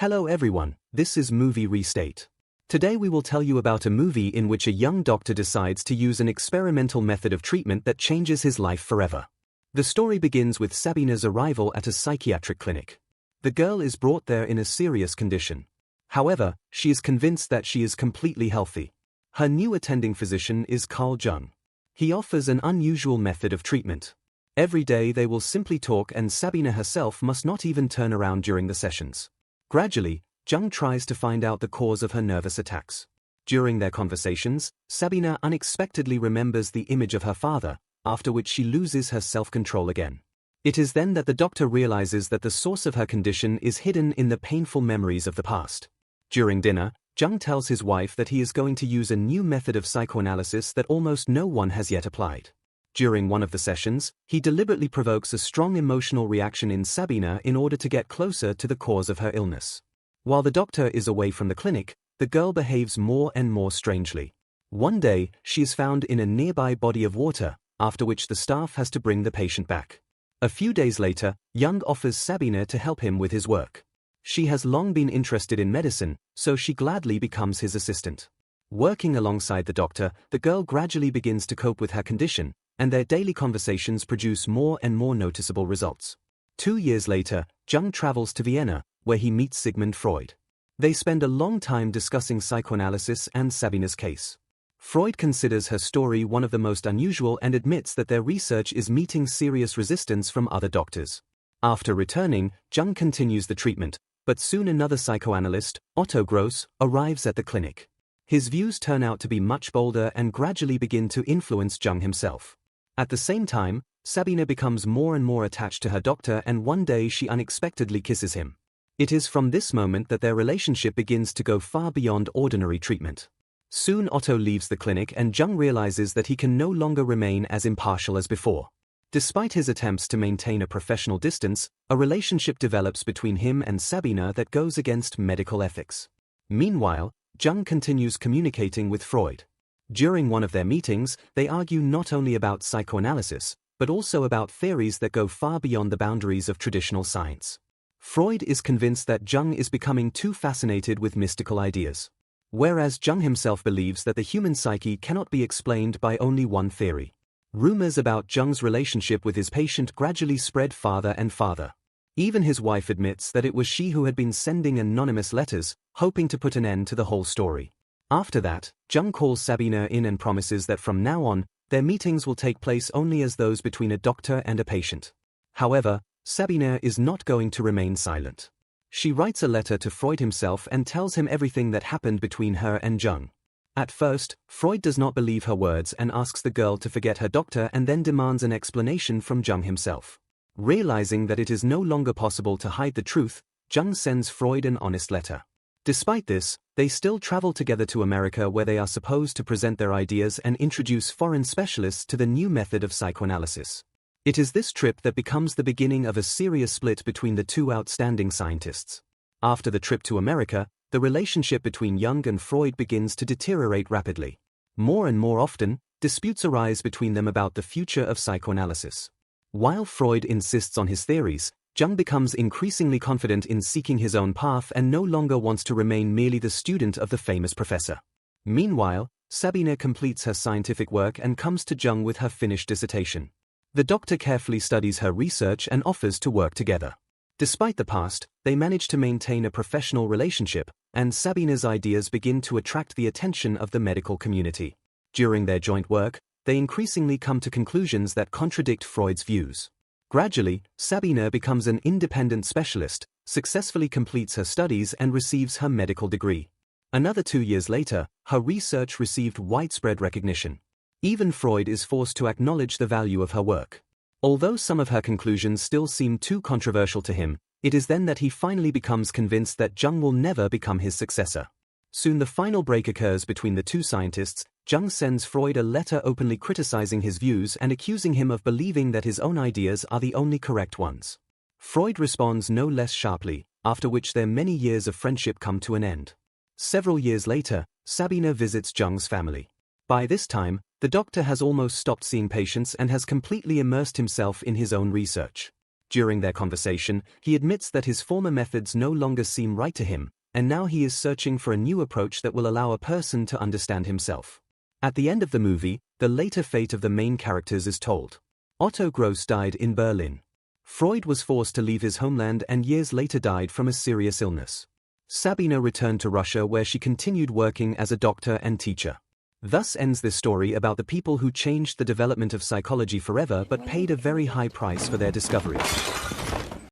Hello everyone, this is Movie Restate. Today we will tell you about a movie in which a young doctor decides to use an experimental method of treatment that changes his life forever. The story begins with Sabina's arrival at a psychiatric clinic. The girl is brought there in a serious condition. However, she is convinced that she is completely healthy. Her new attending physician is Jung. He offers an unusual method of treatment. Every day they will simply talk and Sabina herself must not even turn around during the sessions. Gradually, Jung tries to find out the cause of her nervous attacks. During their conversations, Sabina unexpectedly remembers the image of her father, after which she loses her self-control again. It is then that the doctor realizes that the source of her condition is hidden in the painful memories of the past. During dinner, Jung tells his wife that he is going to use a new method of psychoanalysis that almost no one has yet applied. During one of the sessions, he deliberately provokes a strong emotional reaction in Sabina in order to get closer to the cause of her illness. While the doctor is away from the clinic, the girl behaves more and more strangely. One day, she is found in a nearby body of water, after which the staff has to bring the patient back. A few days later, Jung offers Sabina to help him with his work. She has long been interested in medicine, so she gladly becomes his assistant. Working alongside the doctor, the girl gradually begins to cope with her condition, and their daily conversations produce more and more noticeable results. 2 years later, Jung travels to Vienna, where he meets Sigmund Freud. They spend a long time discussing psychoanalysis and Sabina's case. Freud considers her story one of the most unusual and admits that their research is meeting serious resistance from other doctors. After returning, Jung continues the treatment, but soon another psychoanalyst, Otto Gross, arrives at the clinic. His views turn out to be much bolder and gradually begin to influence Jung himself. At the same time, Sabina becomes more and more attached to her doctor and one day she unexpectedly kisses him. It is from this moment that their relationship begins to go far beyond ordinary treatment. Soon Otto leaves the clinic and Jung realizes that he can no longer remain as impartial as before. Despite his attempts to maintain a professional distance, a relationship develops between him and Sabina that goes against medical ethics. Meanwhile, Jung continues communicating with Freud. During one of their meetings, they argue not only about psychoanalysis, but also about theories that go far beyond the boundaries of traditional science. Freud is convinced that Jung is becoming too fascinated with mystical ideas. Whereas Jung himself believes that the human psyche cannot be explained by only one theory. Rumors about Jung's relationship with his patient gradually spread farther and farther. Even his wife admits that it was she who had been sending anonymous letters, hoping to put an end to the whole story. After that, Jung calls Sabina in and promises that from now on, their meetings will take place only as those between a doctor and a patient. However, Sabina is not going to remain silent. She writes a letter to Freud himself and tells him everything that happened between her and Jung. At first, Freud does not believe her words and asks the girl to forget her doctor and then demands an explanation from Jung himself. Realizing that it is no longer possible to hide the truth, Jung sends Freud an honest letter. Despite this, they still travel together to America where they are supposed to present their ideas and introduce foreign specialists to the new method of psychoanalysis. It is this trip that becomes the beginning of a serious split between the two outstanding scientists. After the trip to America, the relationship between Jung and Freud begins to deteriorate rapidly. More and more often, disputes arise between them about the future of psychoanalysis. While Freud insists on his theories, Jung becomes increasingly confident in seeking his own path and no longer wants to remain merely the student of the famous professor. Meanwhile, Sabina completes her scientific work and comes to Jung with her finished dissertation. The doctor carefully studies her research and offers to work together. Despite the past, they manage to maintain a professional relationship, and Sabina's ideas begin to attract the attention of the medical community. During their joint work, they increasingly come to conclusions that contradict Freud's views. Gradually, Sabina becomes an independent specialist, successfully completes her studies and receives her medical degree. Another 2 years later, her research received widespread recognition. Even Freud is forced to acknowledge the value of her work. Although some of her conclusions still seem too controversial to him, it is then that he finally becomes convinced that Jung will never become his successor. Soon the final break occurs between the two scientists. Jung sends Freud a letter openly criticizing his views and accusing him of believing that his own ideas are the only correct ones. Freud responds no less sharply, after which their many years of friendship come to an end. Several years later, Sabina visits Jung's family. By this time, the doctor has almost stopped seeing patients and has completely immersed himself in his own research. During their conversation, he admits that his former methods no longer seem right to him, and now he is searching for a new approach that will allow a person to understand himself. At the end of the movie, the later fate of the main characters is told. Otto Gross died in Berlin. Freud was forced to leave his homeland and years later died from a serious illness. Sabina returned to Russia where she continued working as a doctor and teacher. Thus ends this story about the people who changed the development of psychology forever but paid a very high price for their discoveries.